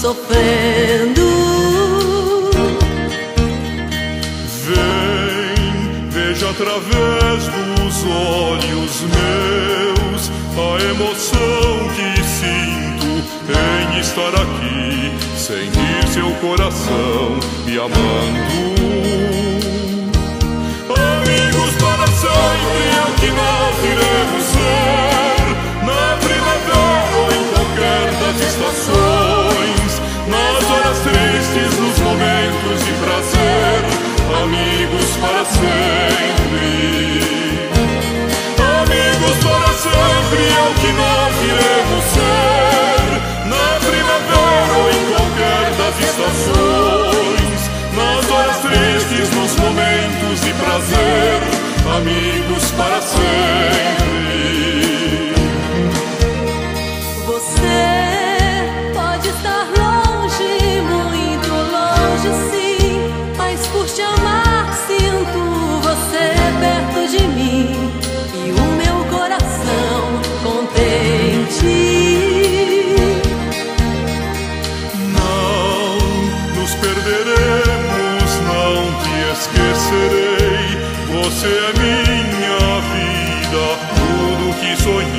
sofrendo. Vem, veja através dos olhos meus a emoção que sinto em estar aqui, sentir seu coração me amando. Amigos para sempre é o que nós iremos ser, na primavera ou em qualquer das estações, nas horas tristes, nos momentos de prazer, amigos para sempre. Amigos para sempre é o que nós iremos ser, na primavera ou em qualquer das estações, nas horas tristes, nos momentos de prazer, amigos para sempre. Você pode estar longe, muito longe sim, mas por te amar sinto você perto de mim e o meu coração contente. Não nos perderemos, não te esquecerei. Você é minha vida, tudo que sonhei.